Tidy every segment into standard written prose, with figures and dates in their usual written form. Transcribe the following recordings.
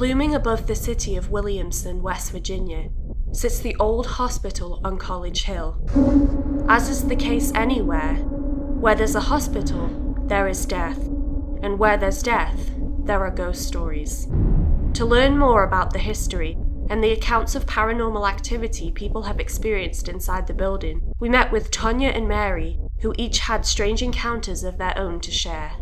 Looming above the city of Williamson, West Virginia, sits the old hospital on College Hill. As is the case anywhere, where there's a hospital, there is death, and where there's death, there are ghost stories. To learn more about the history and the accounts of paranormal activity people have experienced inside the building, we met with Tonya and Mary, who each had strange encounters of their own to share.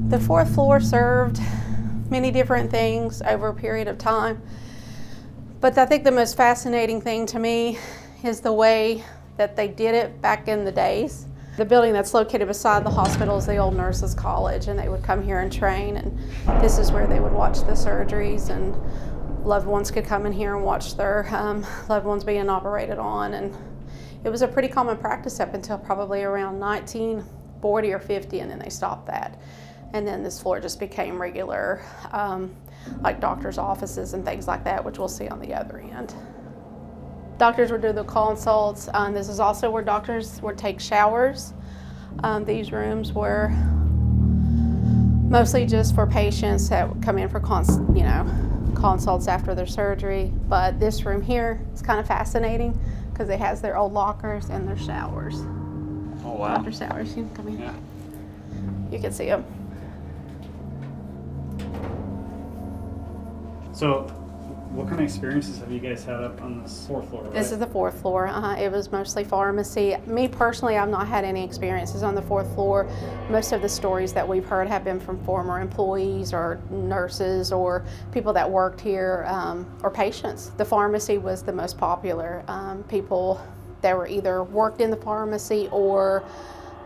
The fourth floor served many different things over a period of time, but I think the most fascinating thing to me is the way that they did it back in the days. The building that's located beside the hospital is the old nurses' college, and they would come here and train, and this is where they would watch the surgeries, and loved ones could come in here and watch their loved ones being operated on. And it was a pretty common practice up until probably around 1940 or 50, and then they stopped that. And then this floor just became regular, like doctors' offices and things like that, which we'll see on the other end. Doctors would do the consults. This is also where doctors would take showers. These rooms were mostly just for patients that would come in for consults after their surgery. But this room here is kind of fascinating because it has their old lockers and their showers. Oh wow! Doctor showers. You can come in. Yeah. You can see them. So, what kind of experiences have you guys had up on this fourth floor? Right? This is the fourth floor. It was mostly pharmacy. Me personally, I've not had any experiences on the fourth floor. Most of the stories that we've heard have been from former employees or nurses or people that worked here or patients. The pharmacy was the most popular. People that were either worked in the pharmacy or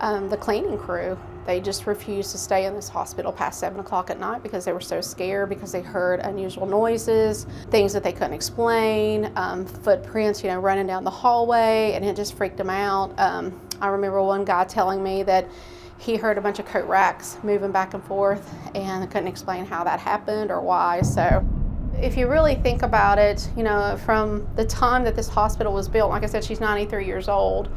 the cleaning crew. They just refused to stay in this hospital past 7 o'clock at night because they were so scared, because they heard unusual noises, things that they couldn't explain, footprints, running down the hallway, and it just freaked them out. I remember one guy telling me that he heard a bunch of coat racks moving back and forth, and couldn't explain how that happened or why. So if you really think about it, from the time that this hospital was built, like I said, she's 93 years old.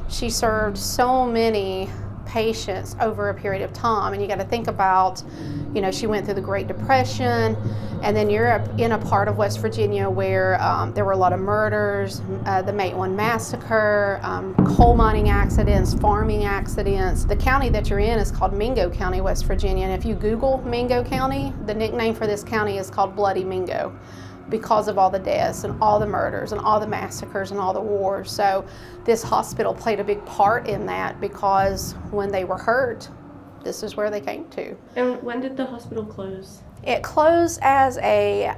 She served so many patients over a period of time, and you got to think about, she went through the Great Depression, and then you're in a part of West Virginia where there were a lot of murders, the May 1 massacre, coal mining accidents, farming accidents. The county that you're in is called Mingo County, West Virginia, and if you Google Mingo County, the nickname for this county is called Bloody Mingo, because of all the deaths and all the murders and all the massacres and all the wars. So this hospital played a big part in that, because when they were hurt, this is where they came to. And when did the hospital close? It closed as a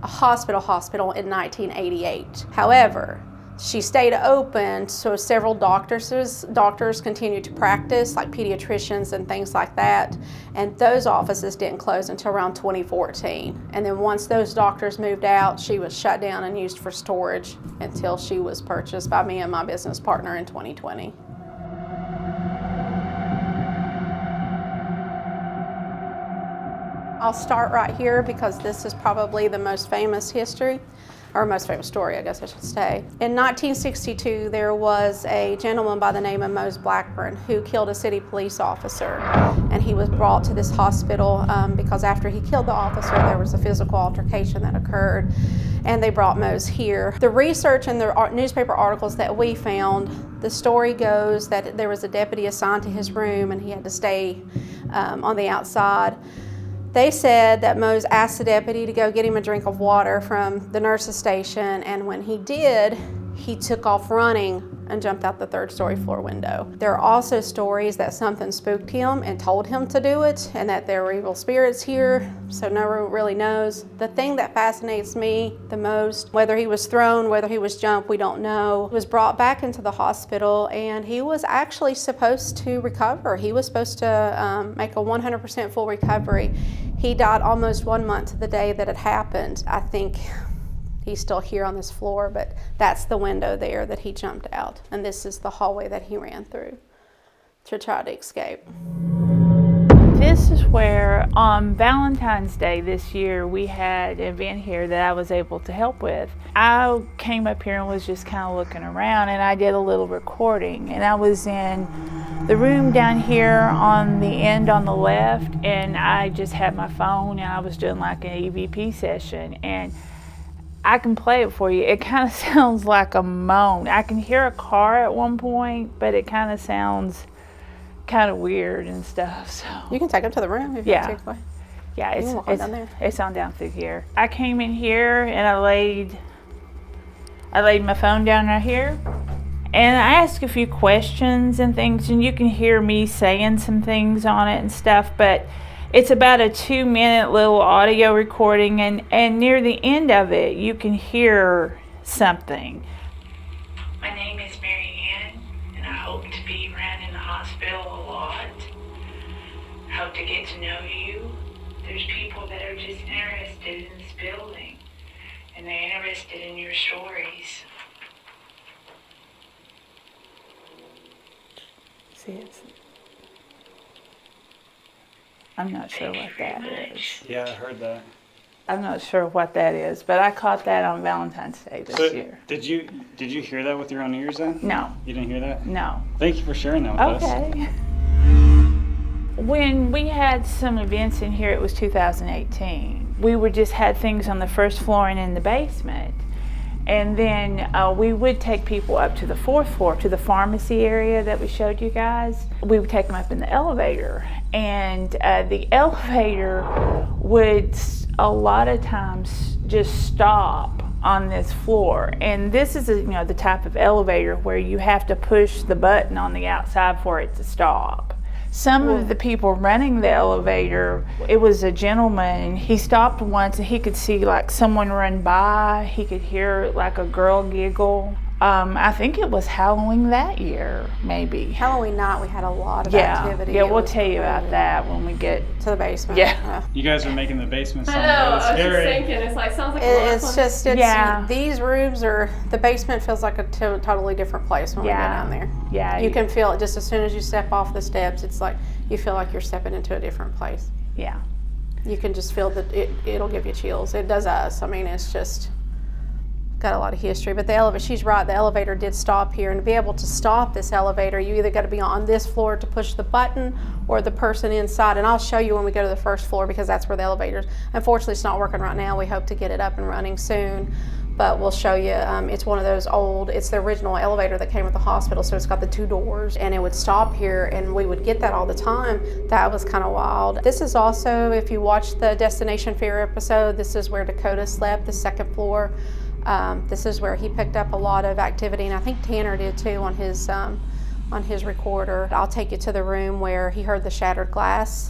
hospital in 1988. However, she stayed open, so several doctors continued to practice, like pediatricians and things like that, and those offices didn't close until around 2014. And then once those doctors moved out, she was shut down and used for storage until she was purchased by me and my business partner in 2020. I'll start right here because this is probably the most famous history, or most famous story, I guess I should say. In 1962, there was a gentleman by the name of Mose Blackburn who killed a city police officer, and he was brought to this hospital because after he killed the officer, there was a physical altercation that occurred, and they brought Mose here. The research and the newspaper articles that we found, the story goes that there was a deputy assigned to his room, and he had to stay on the outside. They said that Mose asked the deputy to go get him a drink of water from the nurse's station, and when he did, he took off running and jumped out the 3rd-story floor window. There are also stories that something spooked him and told him to do it, and that there were evil spirits here, so no one really knows. The thing that fascinates me the most, whether he was thrown, whether he was jumped, we don't know, was brought back into the hospital, and he was actually supposed to recover. He was supposed to make a 100% full recovery. He died almost 1 month to the day that it happened. I think he's still here on this floor, but that's the window there that he jumped out. And this is the hallway that he ran through to try to escape. This is where on Valentine's Day this year, we had an event here that I was able to help with. I came up here and was just kind of looking around, and I did a little recording. And I was in the room down here on the end on the left, and I just had my phone and I was doing like an EVP session. And I can play it for you. It kind of sounds like a moan. I can hear a car at one point, but it kind of sounds kind of weird and stuff. So You can take him to the room if you want to take away. Yeah, down there. It's on down through here. I came in here and I laid my phone down right here, and I asked a few questions and things, and you can hear me saying some things on it and stuff, but it's about a 2-minute little audio recording, and near the end of it, you can hear something. My name is Mary Ann, and I hope to be around in the hospital a lot. I hope to get to know you. There's people that are just interested in this building, and they're interested in your stories. See, I'm not sure what that is. Yeah, I heard that. I'm not sure what that is, but I caught that on Valentine's Day this year. Did you hear that with your own ears then? No. You didn't hear that? No. Thank you for sharing that with us. Okay. When we had some events in here, it was 2018. We would just had things on the 1st floor and in the basement. And then we would take people up to the 4th floor, to the pharmacy area that we showed you guys. We would take them up in the elevator. And the elevator would a lot of times just stop on this floor. And this is the type of elevator where you have to push the button on the outside for it to stop. Some of the people running the elevator, it was a gentleman, he stopped once and he could see like someone run by, he could hear like a girl giggle. I think it was Halloween that year, maybe. Halloween night, we had a lot of activity. Yeah, we'll tell you about that when we get to the basement. Yeah. You guys are making the basement I sound know, really I was scary. just thinking, it's like, sounds like a lot of It's fun. just, these rooms are, the basement feels like a totally different place when we go down there. Yeah. You can feel it just as soon as you step off the steps. It's like, you feel like you're stepping into a different place. Yeah. You can just feel that it'll give you chills. It does us. I mean, it's just got a lot of history. But the elevator, she's right, the elevator did stop here. And to be able to stop this elevator, you either got to be on this floor to push the button or the person inside. And I'll show you when we go to the 1st floor because that's where the elevator is. Unfortunately, it's not working right now. We hope to get it up and running soon. But we'll show you, it's one of those old, it's the original elevator that came with the hospital, so it's got the 2 doors, and it would stop here, and we would get that all the time. That was kind of wild. This is also, if you watch the Destination Fear episode, this is where Dakota slept, the 2nd floor. This is where he picked up a lot of activity, and I think Tanner did too on his recorder. I'll take you to the room where he heard the shattered glass.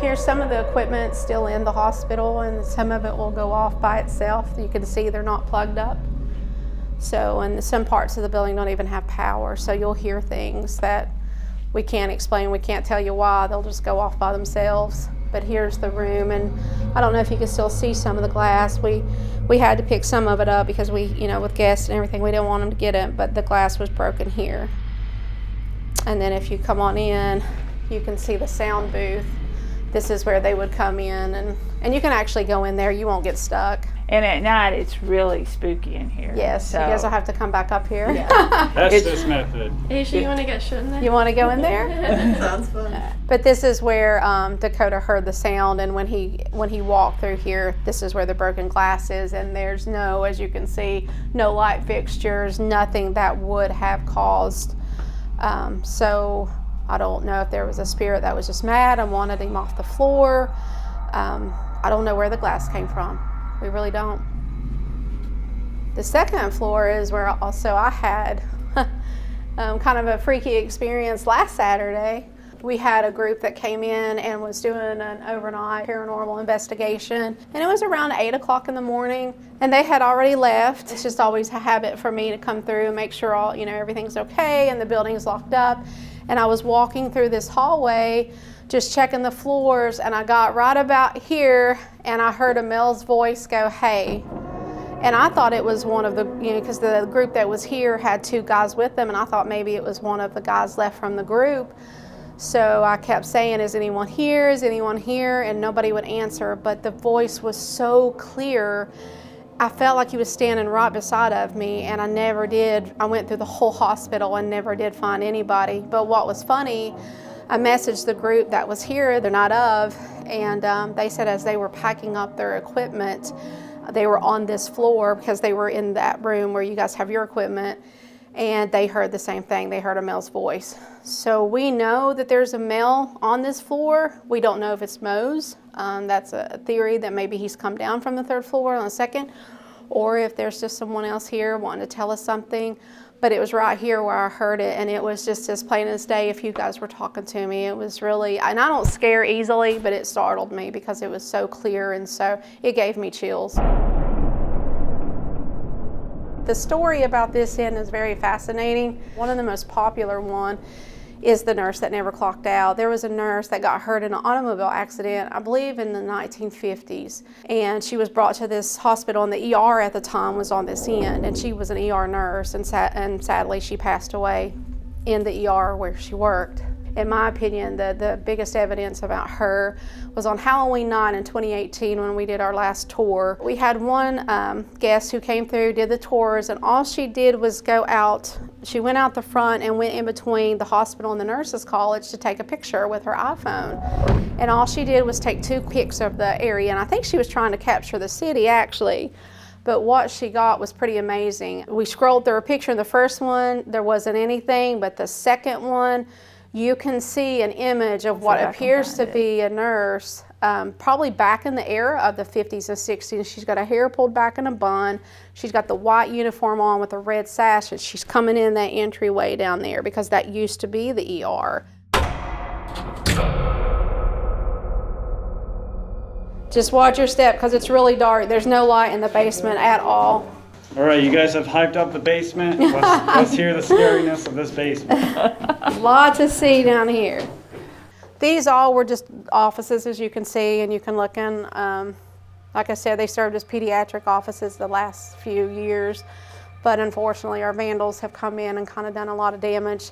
Here's some of the equipment still in the hospital, and some of it will go off by itself. You can see they're not plugged up. So, and some parts of the building don't even have power, so you'll hear things that we can't explain, we can't tell you why, they'll just go off by themselves. But here's the room, and I don't know if you can still see some of the glass. We had to pick some of it up because we, with guests and everything, we didn't want them to get it, but the glass was broken here. And then if you come on in, you can see the sound booth. This is where they would come in, and you can actually go in there, you won't get stuck. And at night, it's really spooky in here. Yes, so you guys will have to come back up here. Yeah. That's this method. Aisha, you want to get shit in there? You want to go in there? Sounds fun. But this is where Dakota heard the sound, and when he walked through here, this is where the broken glass is, and there's no, as you can see, no light fixtures, nothing that would have caused. So I don't know if there was a spirit that was just mad and wanted him off the floor. I don't know where the glass came from. We really don't. The 2nd floor is where also I had kind of a freaky experience last Saturday. We had a group that came in and was doing an overnight paranormal investigation, and it was around 8 o'clock in the morning, and they had already left. It's just always a habit for me to come through and make sure all, everything's okay and the building's locked up. And I was walking through this hallway, just checking the floors, and I got right about here, and I heard a male's voice go, "Hey." And I thought it was one of the, because the group that was here had 2 guys with them, and I thought maybe it was one of the guys left from the group. So I kept saying, "Is anyone here? Is anyone here?" And nobody would answer, but the voice was so clear. I felt like he was standing right beside of me, and I never did. I went through the whole hospital and never did find anybody. But what was funny, I messaged the group that was here the night of, and they said as they were packing up their equipment, they were on this floor because they were in that room where you guys have your equipment, and they heard the same thing. They heard a male's voice. So we know that there's a male on this floor. We don't know if it's Mose. That's a theory that maybe he's come down from the 3rd floor on the 2nd, or if there's just someone else here wanting to tell us something. But it was right here where I heard it, and it was just as plain as day if you guys were talking to me. It was really, and I don't scare easily, but it startled me because it was so clear, and so it gave me chills. The story about this inn is very fascinating. One of the most popular one is the nurse that never clocked out. There was a nurse that got hurt in an automobile accident, I believe in the 1950s. And she was brought to this hospital, and the ER at the time was on this inn, and she was an ER nurse, and sadly she passed away in the ER where she worked. In my opinion, the biggest evidence about her was on Halloween night in 2018 when we did our last tour. We had one guest who came through, did the tours, and all she did was go out. She went out the front and went in between the hospital and the nurses' college to take a picture with her iPhone. And all she did was take 2 pics of the area, and I think she was trying to capture the city actually. But what she got was pretty amazing. We scrolled through her picture. In the first one, there wasn't anything, but the second one, you can see an image of what appears to be a nurse, probably back in the era of the 50s and 60s. She's got her hair pulled back in a bun. She's got the white uniform on with a red sash, and she's coming in that entryway down there because that used to be the ER. Just watch your step because it's really dark. There's no light in the basement at all. All right, you guys have hyped up the basement. Let's hear the scariness of this basement. A lot to see down here. These all were just offices, as you can see, and you can look in. Like I said, they served as pediatric offices the last few years, but unfortunately our vandals have come in and kind of done a lot of damage.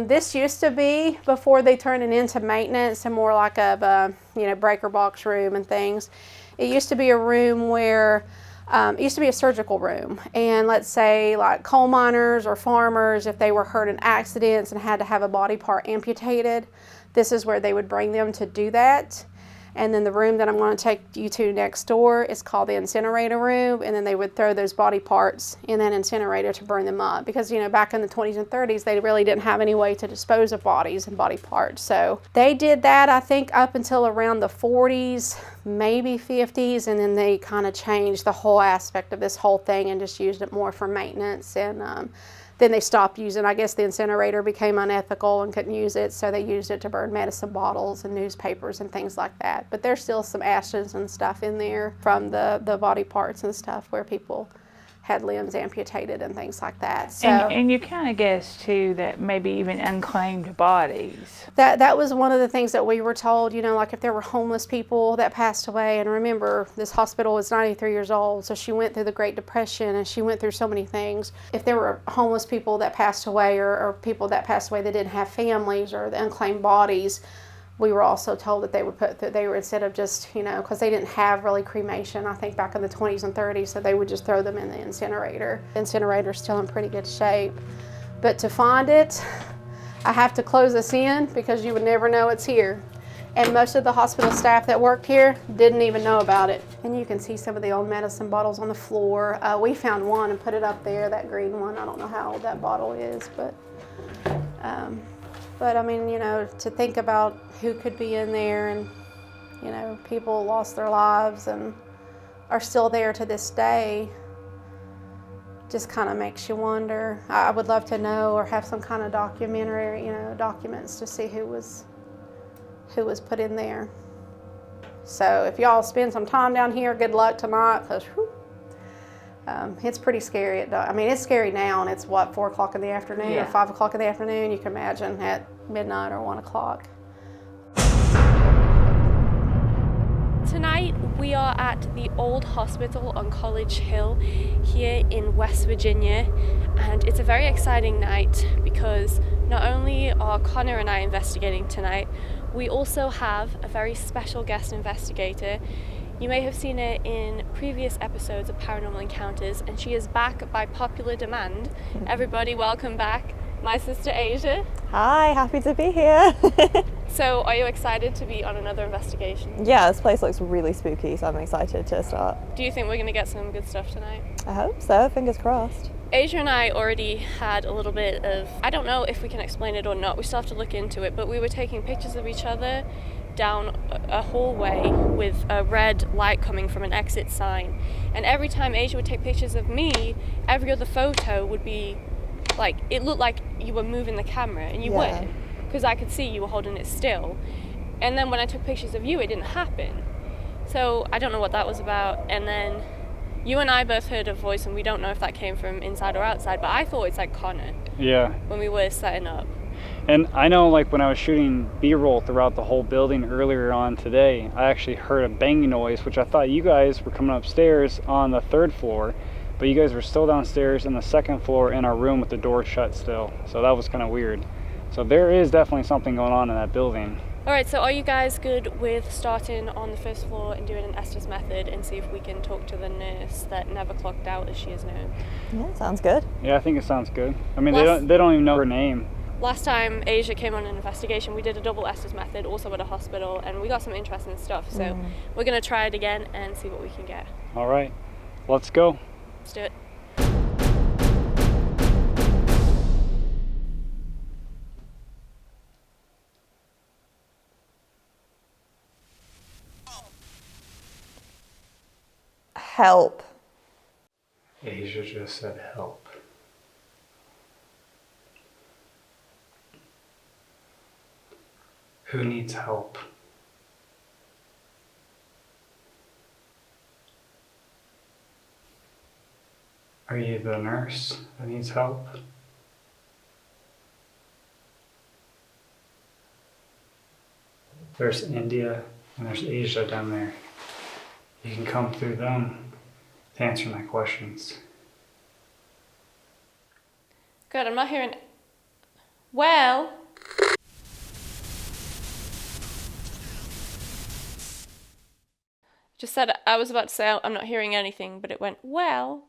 This used to be, before they turned it into maintenance and more like a breaker box room and things, it used to be a room where it used to be a surgical room, and let's say like coal miners or farmers, if they were hurt in accidents and had to have a body part amputated, this is where they would bring them to do that. And then the room that I'm going to take you to next door is called the incinerator room, and then they would throw those body parts in that incinerator to burn them up because, back in the 20s and 30s, they really didn't have any way to dispose of bodies and body parts. So they did that, I think, up until around the 40s, maybe 50s, and then they kind of changed the whole aspect of this whole thing and just used it more for maintenance. And then they stopped using, I guess the incinerator became unethical and couldn't use it, so they used it to burn medicine bottles and newspapers and things like that. But there's still some ashes and stuff in there from the body parts and stuff where people had limbs amputated and things like that. So, and you kind of guess too that maybe even unclaimed bodies. That was one of the things that we were told, like if there were homeless people that passed away. And remember, this hospital was 93 years old, so she went through the Great Depression and she went through so many things. If there were homeless people that passed away or people that passed away that didn't have families or the unclaimed bodies, we were also told that they would instead of just, because they didn't have really cremation, I think back in the 20s and 30s, so they would just throw them in the incinerator. The incinerator's still in pretty good shape. But to find it, I have to close this in because you would never know it's here. And most of the hospital staff that worked here didn't even know about it. And you can see some of the old medicine bottles on the floor. We found one and put it up there, that green one. I don't know how old that bottle is, but I mean, to think about who could be in there, and, people lost their lives and are still there to this day. just kind of makes you wonder. I would love to know or have some kind of documentary, documents to see who was put in there. So if y'all spend some time down here, good luck tonight, because it's pretty scary. It's scary now, and it's 4 o'clock in the afternoon or 5 o'clock in the afternoon. You can imagine at midnight or 1 o'clock. Tonight we are at the old hospital on College Hill here in West Virginia, and it's a very exciting night because not only are Connor and I investigating tonight, we also have a very special guest investigator. You may have seen her in previous episodes of Paranormal Encounters, and she is back by popular demand. Everybody, welcome back, my sister Asia. Hi, happy to be here. So, are you excited to be on another investigation? Yeah, this place looks really spooky, so I'm excited to start. Do you think we're going to get some good stuff tonight? I hope so, fingers crossed. Asia and I already had a little bit of, I don't know if we can explain it or not, we still have to look into it, but we were taking pictures of each other down a hallway with a red light coming from an exit sign. And every time Asia would take pictures of me, every other photo would be like, it looked like you were moving the camera, and you weren't, because I could see you were holding it still. And then when I took pictures of you, it didn't happen. So I don't know what that was about. And then you and I both heard a voice, and we don't know if that came from inside or outside, but I thought it's like Connor. Yeah. When we were setting up. And I know, like, when I was shooting B-roll throughout the whole building earlier on today, I actually heard a banging noise, which I thought you guys were coming upstairs on the 3rd floor, but you guys were still downstairs in the 2nd floor in our room with the door shut still. So that was kind of weird. So there is definitely something going on in that building. All right, so are you guys good with starting on the 1st floor and doing an Estes method and see if we can talk to the nurse that never clocked out, as she is known? Yeah, sounds good. Yeah, I think it sounds good. I mean, they don't even know her name. Last time Asia came on an investigation, we did a double Estes method, also at a hospital, and we got some interesting stuff. So we're going to try it again and see what we can get. All right, let's go. Let's do it. Help. Asia just said help. Who needs help? Are you the nurse that needs help? There's India and there's Asia down there. You can come through them to answer my questions. Good, I'm not hearing. Well. Just said, I was about to say I'm not hearing anything, but it went, well.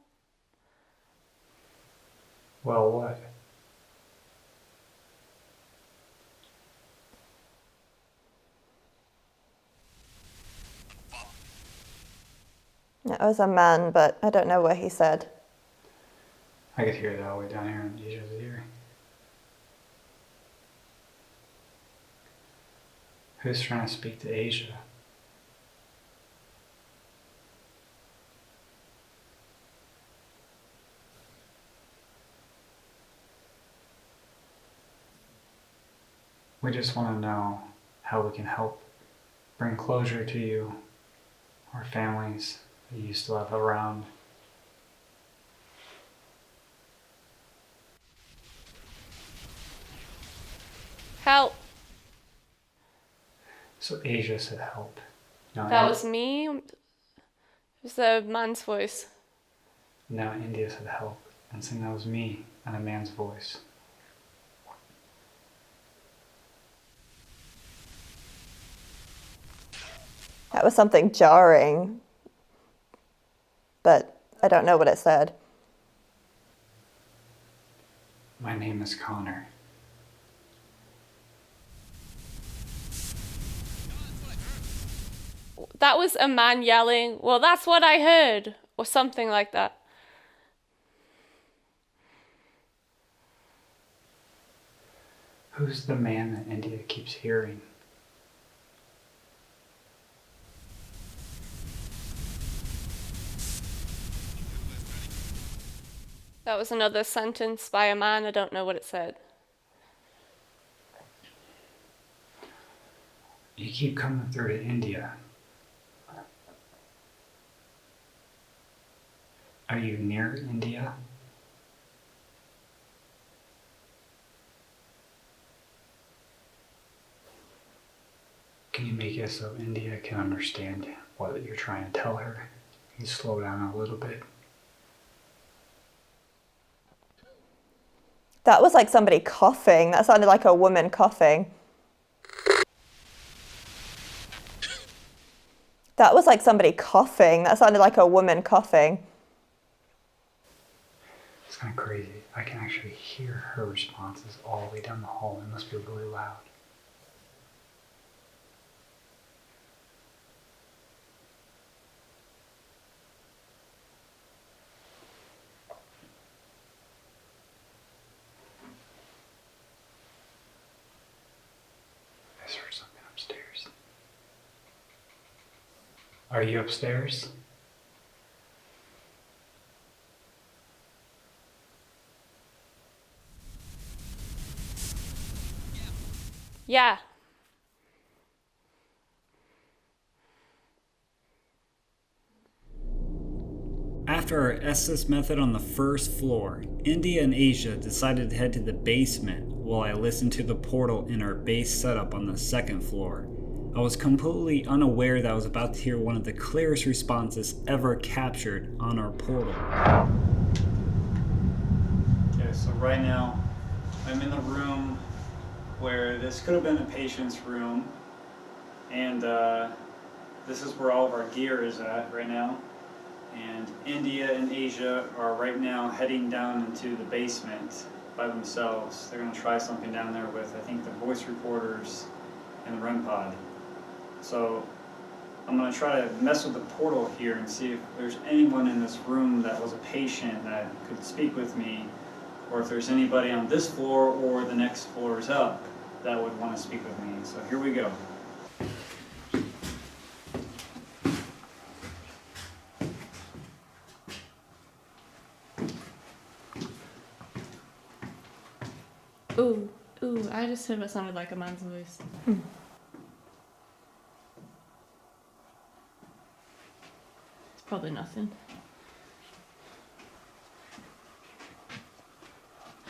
Well, what? It was a man, but I don't know what he said. I could hear it all the way down here in Asia's ear. Who's trying to speak to Asia? We just want to know how we can help bring closure to you or families that you still have around. Help. So Asia said help. Now That was me? It was the man's voice. Now India said help, and saying that was me and a man's voice. That was something jarring, but I don't know what it said. My name is Connor. That was a man yelling, well, that's what I heard, or something like that. Who's the man that India keeps hearing? That was another sentence by a man. I don't know what it said. You keep coming through to India. Are you near India? Can you make it so India can understand what you're trying to tell her? Can you slow down a little bit? That was like somebody coughing. That sounded like a woman coughing. That was like somebody coughing. That sounded like a woman coughing. It's kind of crazy. I can actually hear her responses all the way down the hall. It must be really loud. I just heard something upstairs. Are you upstairs? Yeah. After our Estes method on the first floor, India and Asia decided to head to the basement while I listened to the portal in our base setup on the second floor. I was completely unaware that I was about to hear one of the clearest responses ever captured on our portal. Okay, so right now I'm in the room where this could have been a patient's room, and this is where all of our gear is at right now. And India and Asia are right now heading down into the basement by themselves. They're going to try something down there with, I think, the voice recorders and the REM pod. So I'm going to try to mess with the portal here and see if there's anyone in this room that was a patient that could speak with me, or if there's anybody on this floor or the next floors up that would want to speak with me. So here we go. Ooh, I just heard what sounded like a man's voice. It's probably nothing.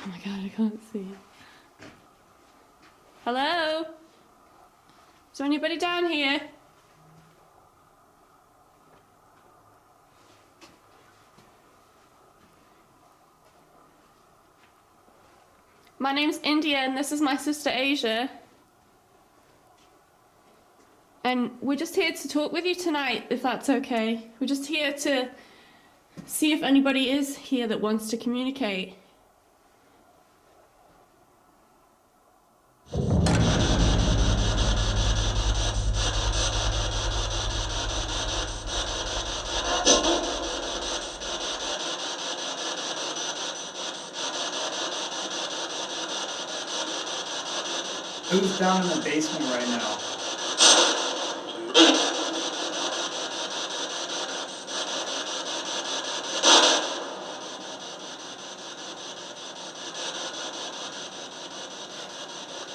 Oh my god, I can't see. Hello? Is there anybody down here? My name's India and this is my sister Asia. And we're just here to talk with you tonight, if that's okay. We're just here to see if anybody is here that wants to communicate. Who's down in the basement right now?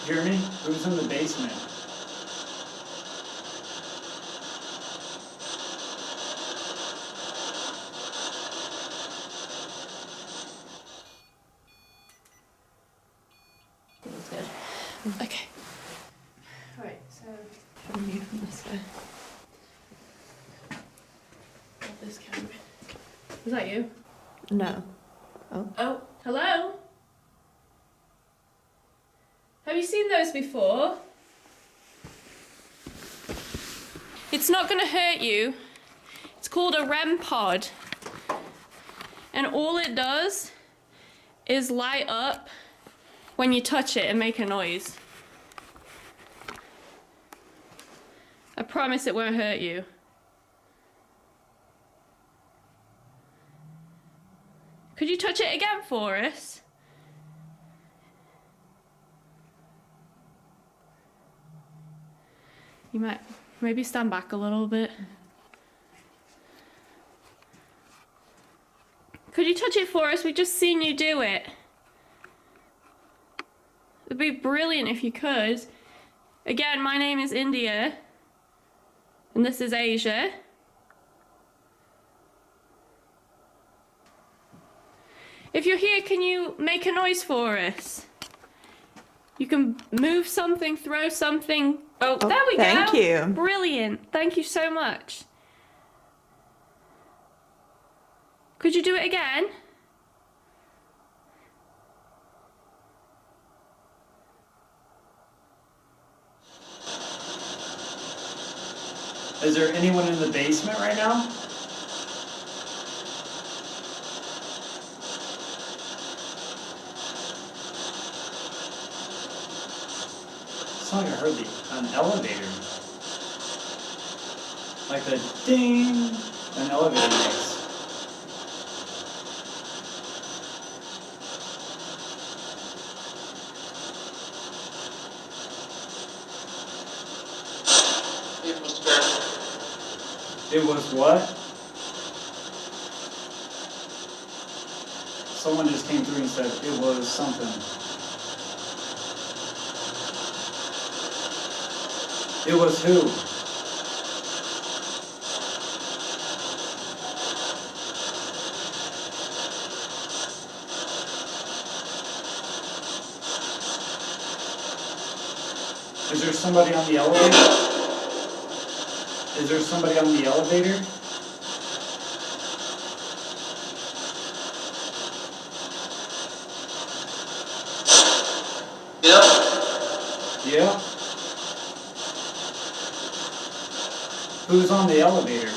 Hear me? Who's in the basement? That's good. Okay. Right, so should we move from this way? Got this camera. Is that you? No. Oh, hello? Have you seen those before? It's not going to hurt you. It's called a REM pod. And all it does is light up when you touch it and make a noise. I promise it won't hurt you. Could you touch it again for us? You might maybe stand back a little bit. Could you touch it for us? We've just seen you do it. It'd be brilliant if you could. Again, my name is India. And this is Asia. If you're here, can you make a noise for us? You can move something, throw something. Oh, there we go. Thank you. Brilliant. Thank you so much. Could you do it again? Is there anyone in the basement right now? It's like I heard an elevator. Like the ding an elevator makes. It was what? Someone just came through and said it was something. It was who? Is there somebody on the elevator? Is there somebody on the elevator? Yeah? Who's on the elevator?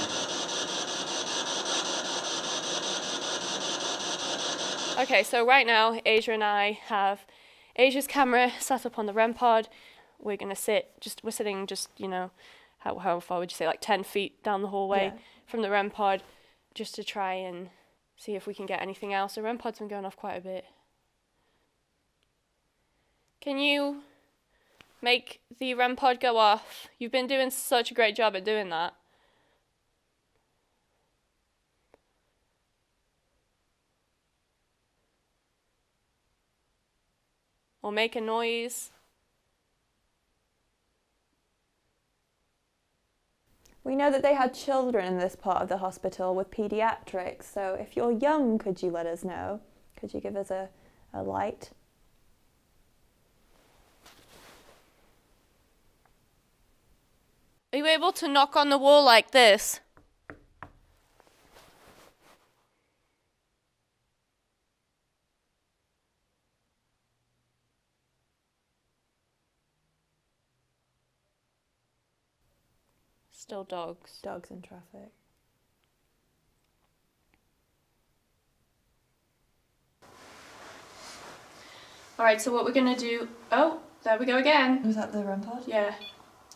Okay, so right now, Asia and I have Asia's camera set up on the REM pod. We're sitting just, how far would you say, like 10 feet down the hallway from the REM pod, just to try and see if we can get anything else. The REM pod's been going off quite a bit. Can you make the REM pod go off? You've been doing such a great job at doing that. Or make a noise. We know that they had children in this part of the hospital with pediatrics, so if you're young, could you let us know? Could you give us a light? Are you able to knock on the wall like this? Still dogs. Dogs in traffic. Alright, so what we're gonna do... Oh, there we go again. Was that the REM pod? Yeah.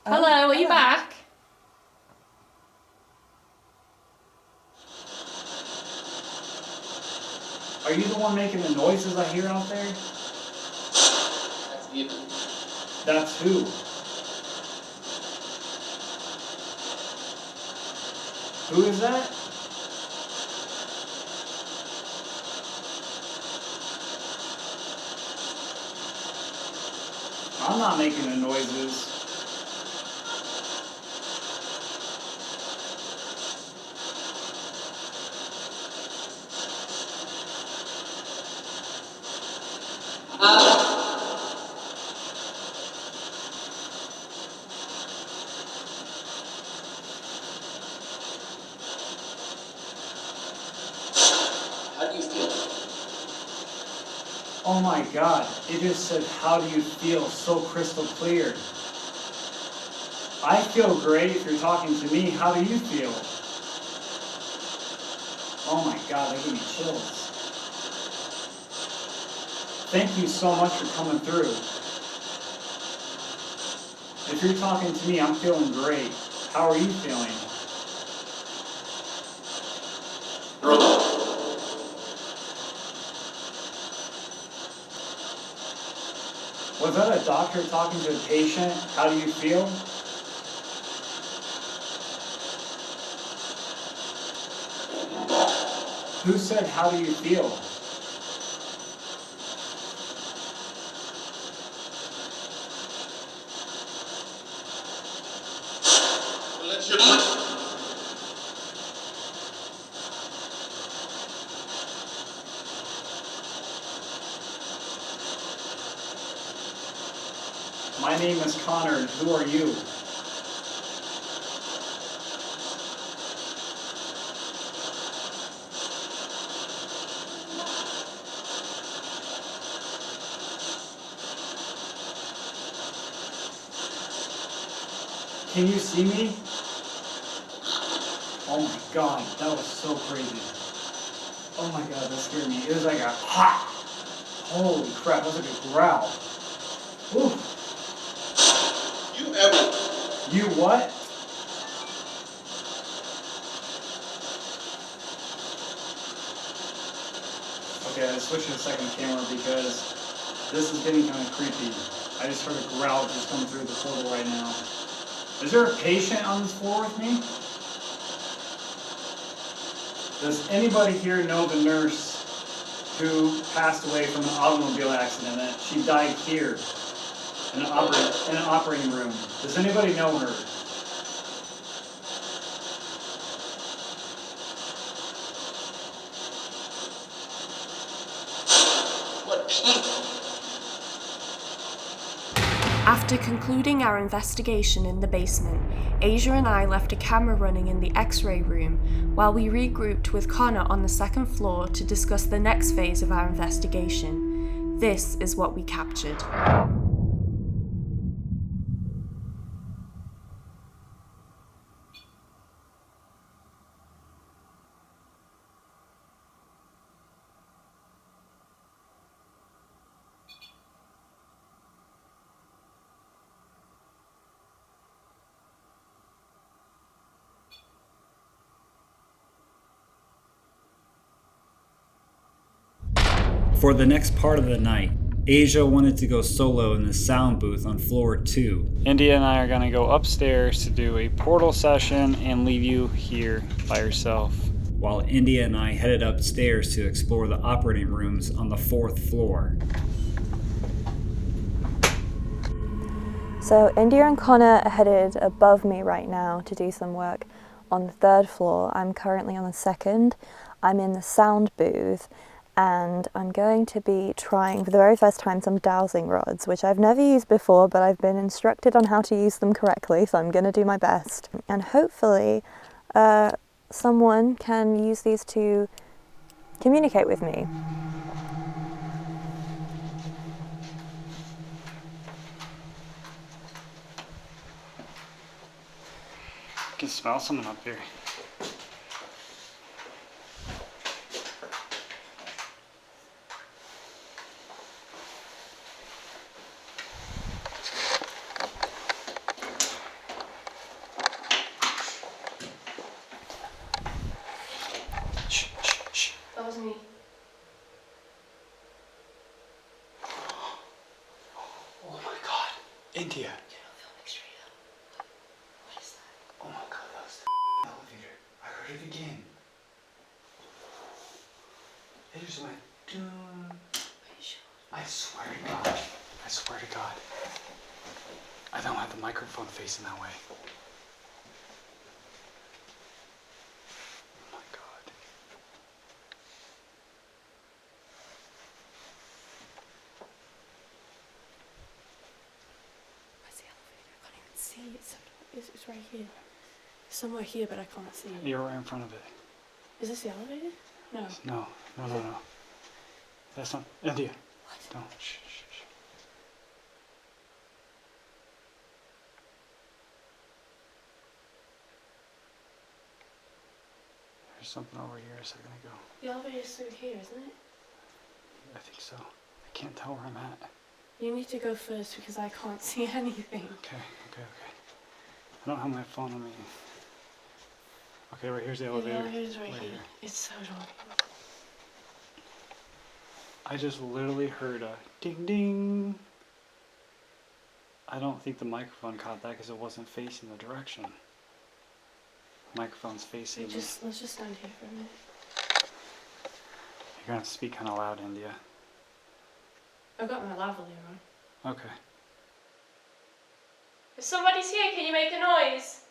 Hello, are you back? Are you the one making the noises I hear out there? That's you. That's who? Who is that? I'm not making the noises. How do you feel? Oh my God, it just said, how do you feel? So crystal clear. I feel great if you're talking to me. How do you feel? Oh my God, that gave me chills. Thank you so much for coming through. If you're talking to me, I'm feeling great. How are you feeling? Was that a doctor talking to a patient? How do you feel? Who said, how do you feel? Well, let's your My name is Connor. Who are you? Can you see me? Oh my god, that was so crazy. Oh my god, that scared me. It was like a ha! Holy crap, that was like a growl. Ooh. You ever? You what? Okay, I switched to the second camera because this is getting kind of creepy. I just heard a growl just come through the portal right now. Is there a patient on this floor with me? Does anybody here know the nurse who passed away from an automobile accident? That she died here in an operating room. Does anybody know her? What? After concluding our investigation in the basement, Asia and I left a camera running in the X-ray room while we regrouped with Connor on the second floor to discuss the next phase of our investigation. This is what we captured. For the next part of the night, Asia wanted to go solo in the sound booth on floor 2. India and I are going to go upstairs to do a portal session and leave you here by yourself. While India and I headed upstairs to explore the operating rooms on the 4th floor. So India and Connor are headed above me right now to do some work on the 3rd floor. I'm currently on the 2nd. I'm in the sound booth and I'm going to be trying for the very first time some dowsing rods, which I've never used before, but I've been instructed on how to use them correctly, so I'm going to do my best. And hopefully someone can use these to communicate with me. I can smell someone up here. That was me. Oh my god, India. Oh my god, that was the elevator. I heard it again. It just went doom. I swear to God. I swear to God. I don't have the microphone facing that way. Oh my god. Where's the elevator? I can't even see it. It's right here. It's somewhere here, but I can't see it. You're right in front of it. Is this the elevator? No. No. That's not India. What? Don't. Shh. There's something over here a second ago. The elevator's through here, isn't it? I think so. I can't tell where I'm at. You need to go first because I can't see anything. Okay. I don't have my phone on me. Okay, right here's the elevator. The elevator's right here. It's so dark. I just literally heard a ding ding. I don't think the microphone caught that because it wasn't facing the direction. Microphone's facing me. Let's just stand here for a minute. You're gonna have to speak kind of loud, India. I've got my lavalier on. Okay. If somebody's here, can you make a noise?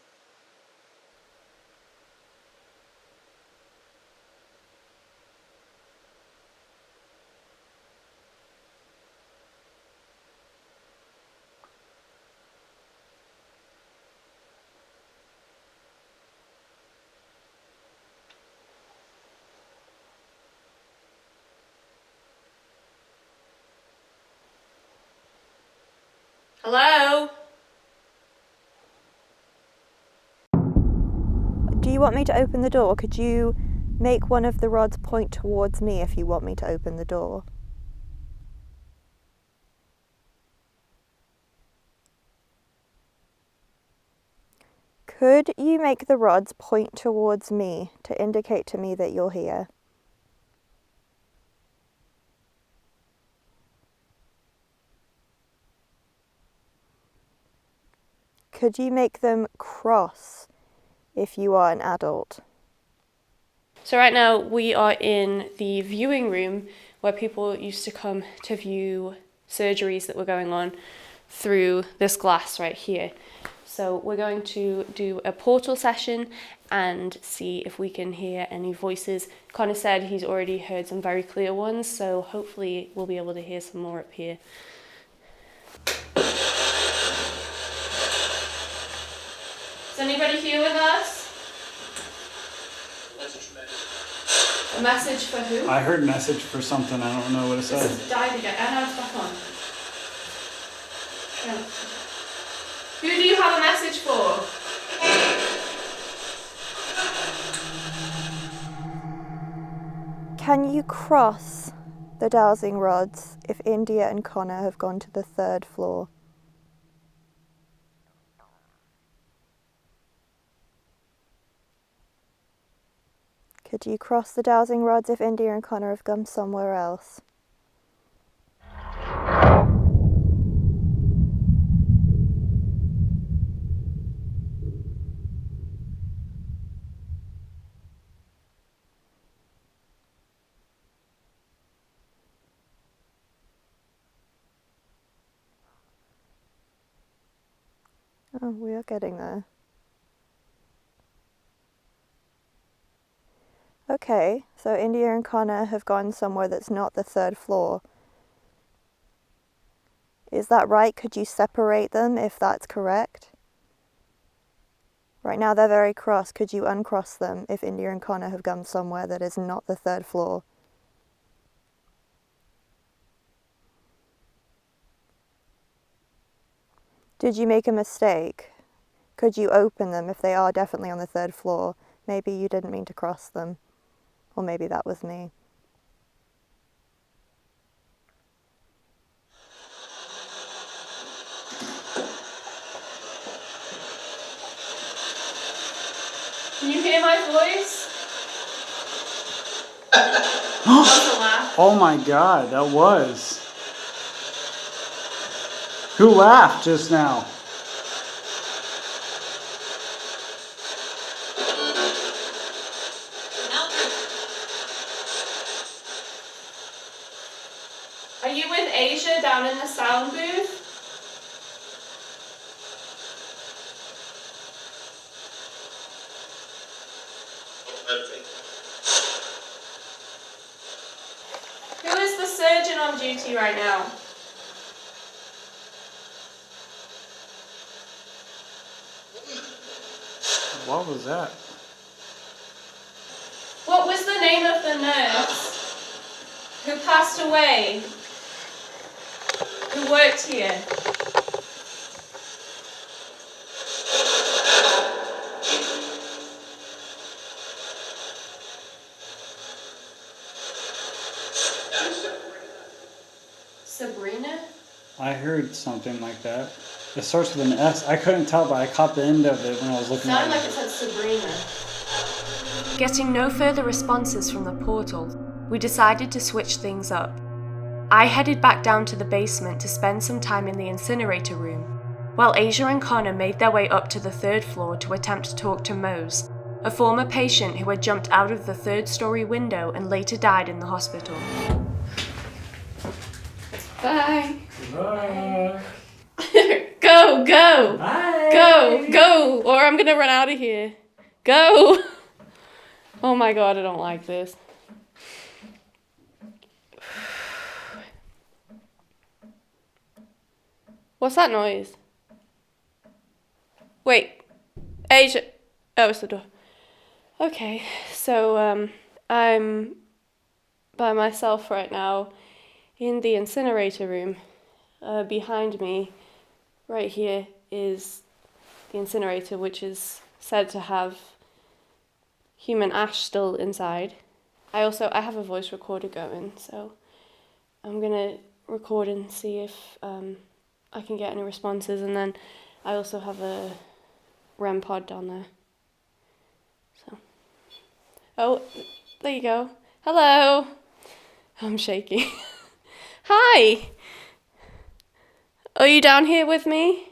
Hello? Do you want me to open the door? Could you make one of the rods point towards me if you want me to open the door? Could you make the rods point towards me to indicate to me that you're here? Could you make them cross if you are an adult? So right now we are in the viewing room where people used to come to view surgeries that were going on through this glass right here. So we're going to do a portal session and see if we can hear any voices. Connor said he's already heard some very clear ones, so hopefully we'll be able to hear some more up here. Is anybody here with us? A message for who? I heard message for something. I don't know what it This said. has died again. And now it's back on. Yeah. Who do you have a message for? Can you cross the dowsing rods if India and Connor have gone to the 3rd floor? Could you cross the dowsing rods if India and Connor have gone somewhere else? Oh, we are getting there. Okay, so India and Connor have gone somewhere that's not the 3rd floor. Is that right? Could you separate them if that's correct? Right now they're very cross. Could you uncross them if India and Connor have gone somewhere that is not the 3rd floor? Did you make a mistake? Could you open them if they are definitely on the 3rd floor? Maybe you didn't mean to cross them. Or maybe that was me. Can you hear my voice? That was a laugh. Oh my god, that was. Who laughed just now? Are you with Asia down in the sound booth? Who is the surgeon on duty right now? What was that? What was the name of the nurse who passed away? Who worked here? Sabrina? I heard something like that. It starts with an S. I couldn't tell, but I caught the end of it when I was looking at Sounded like it. it said Sabrina. Getting no further responses from the portal, we decided to switch things up. I headed back down to the basement to spend some time in the incinerator room, while Asia and Connor made their way up to the 3rd floor to attempt to talk to Mose, a former patient who had jumped out of the third-story window and later died in the hospital. Bye. Bye. Go, go. Bye. Go, go, or I'm gonna run out of here. Go. Oh my god, I don't like this. What's that noise? Wait. Asia. Oh, it's the door. Okay, so I'm by myself right now in the incinerator room. Behind me, right here, is the incinerator, which is said to have human ash still inside. I have a voice recorder going, so I'm gonna record and see if I can get any responses, and then I also have a REM pod down there. So, oh, there you go. Hello. I'm shaking. Hi. Are you down here with me?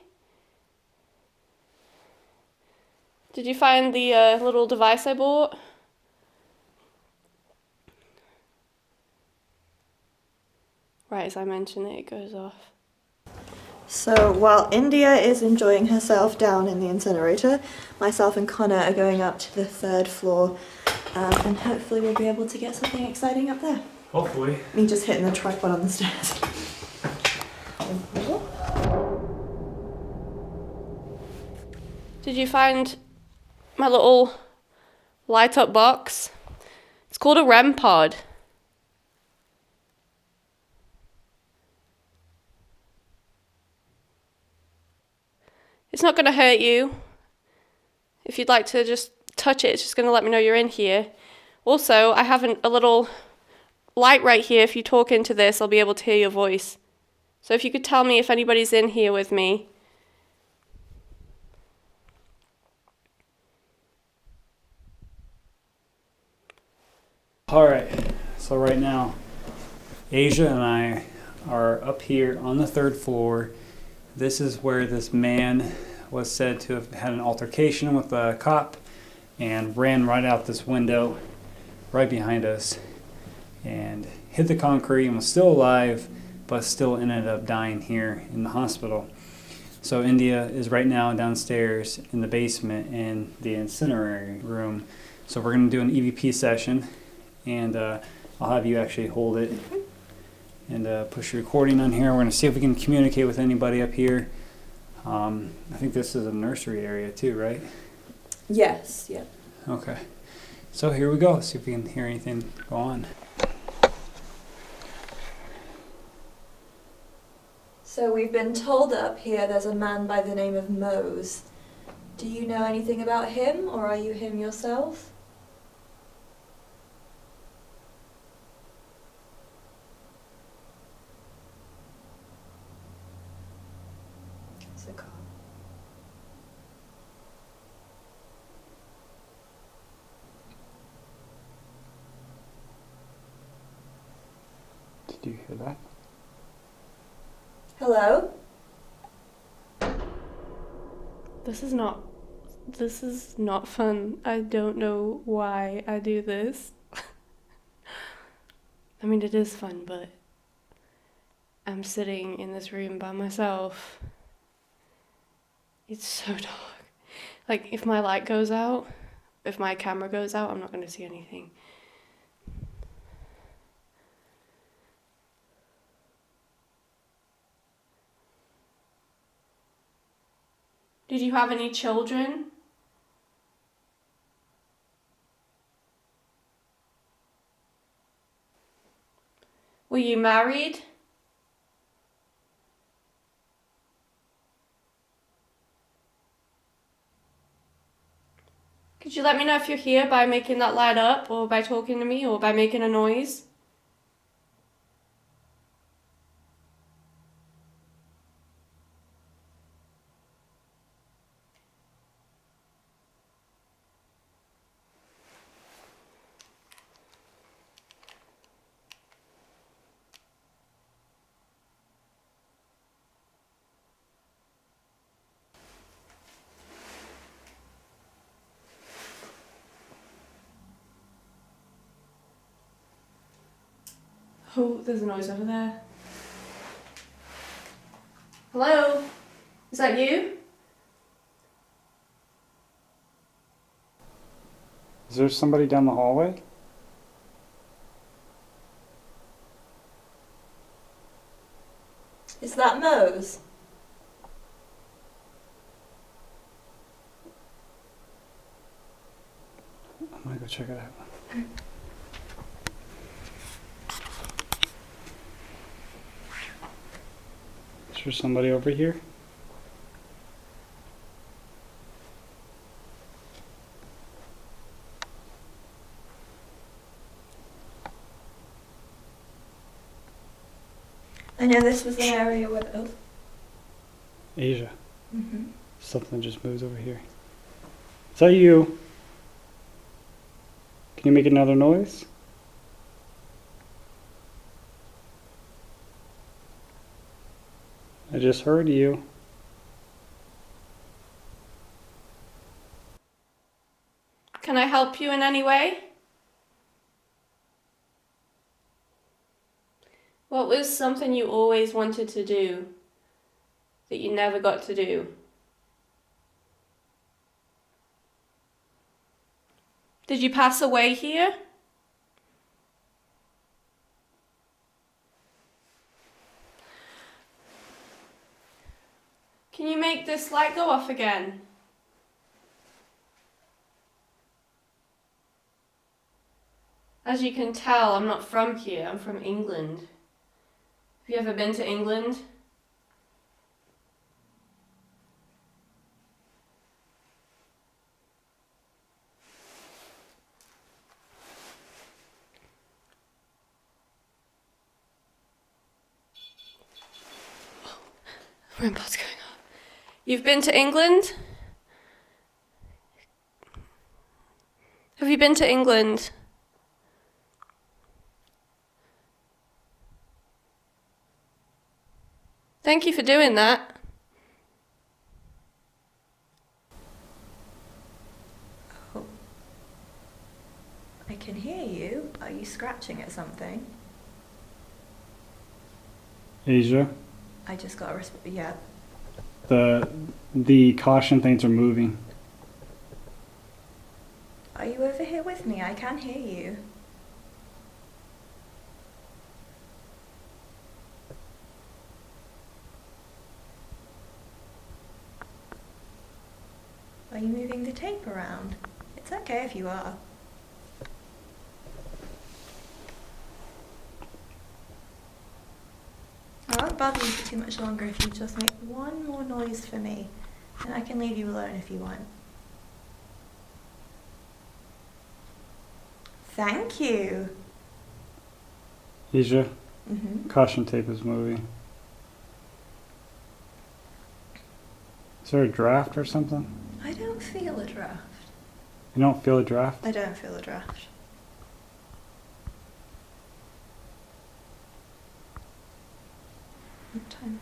Did you find the little device I bought? Right as I mention it, it goes off. So while India is enjoying herself down in the incinerator, myself and Connor are going up to the 3rd floor, and hopefully we'll be able to get something exciting up there. Hopefully. Me just hitting the tripod on the stairs. Did you find my little light up box? It's called a REM pod. It's not going to hurt you. If you'd like to just touch it, it's just going to let me know you're in here. Also, I have a little light right here. If you talk into this, I'll be able to hear your voice. So if you could tell me if anybody's in here with me. All right, so right now, Asia and I are up here on the 3rd floor. This is where this man was said to have had an altercation with a cop and ran right out this window right behind us and hit the concrete and was still alive, but still ended up dying here in the hospital. So India is right now downstairs in the basement in the incinerator room. So we're going to do an EVP session, and I'll have you actually hold it and push your recording on here. We're going to see if we can communicate with anybody up here. I think this is a nursery area too, right? Yes, yeah. Okay. So here we go. See if we can hear anything go on. So we've been told up here there's a man by the name of Mose. Do you know anything about him, or are you him yourself? It's a car. Did you hear that? Hello? This is not fun. I don't know why I do this. I mean, it is fun, but I'm sitting in this room by myself. It's so dark. Like, if my light goes out, if my camera goes out, I'm not going to see anything. Did you have any children? Were you married? Could you let me know if you're here by making that light up, or by talking to me, or by making a noise? Oh, there's a noise over there. Hello? Is that you? Is there somebody down the hallway? Is that Mose? I'm gonna go check it out. Is there somebody over here? I know this was an area where... Oh. Asia. Mm-hmm. Something just moved over here. Is that you? Can you make another noise? I just heard you. Can I help you in any way? What was something you always wanted to do that you never got to do? Did you pass away here? Can you make this light go off again? As you can tell, I'm not from here, I'm from England. Have you ever been to England? What's going on? You've been to England? Have you been to England? Thank you for doing that. Oh. I can hear you. Are you scratching at something? Asia, I just got a yeah. the caution things are moving. Are you over here with me? I can hear you. Are you moving the tape around? It's okay if you are. I won't bother you for too much longer if you just make one more noise for me, and I can leave you alone if you want. Thank you. Asia, Mm-hmm. caution tape is moving. Is there a draft or something? I don't feel a draft. You don't feel a draft? I don't feel a draft. What time?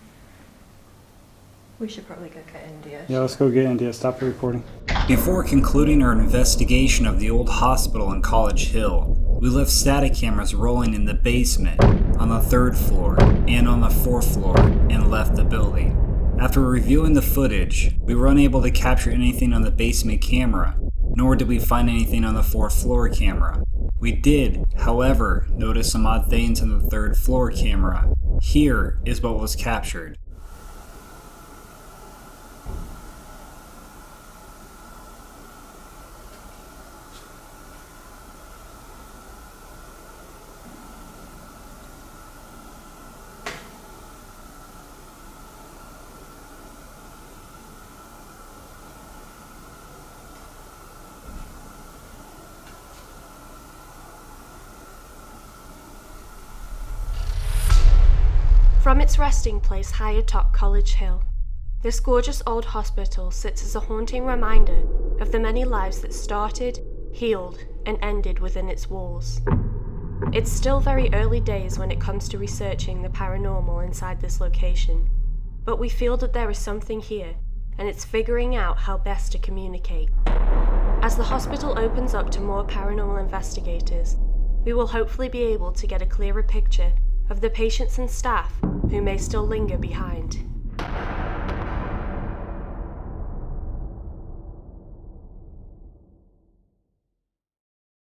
We should probably go get India. Yeah, let's go get India. Stop the recording. Before concluding our investigation of the old hospital in College Hill, we left static cameras rolling in the basement, on the 3rd floor, and on the 4th floor, and left the building. After reviewing the footage, we were unable to capture anything on the basement camera, nor did we find anything on the 4th floor camera. We did, however, notice some odd things on the 3rd floor camera. Here is what was captured. From its resting place high atop College Hill, this gorgeous old hospital sits as a haunting reminder of the many lives that started, healed, and ended within its walls. It's still very early days when it comes to researching the paranormal inside this location, but we feel that there is something here, and it's figuring out how best to communicate. As the hospital opens up to more paranormal investigators, we will hopefully be able to get a clearer picture of the patients and staff who may still linger behind.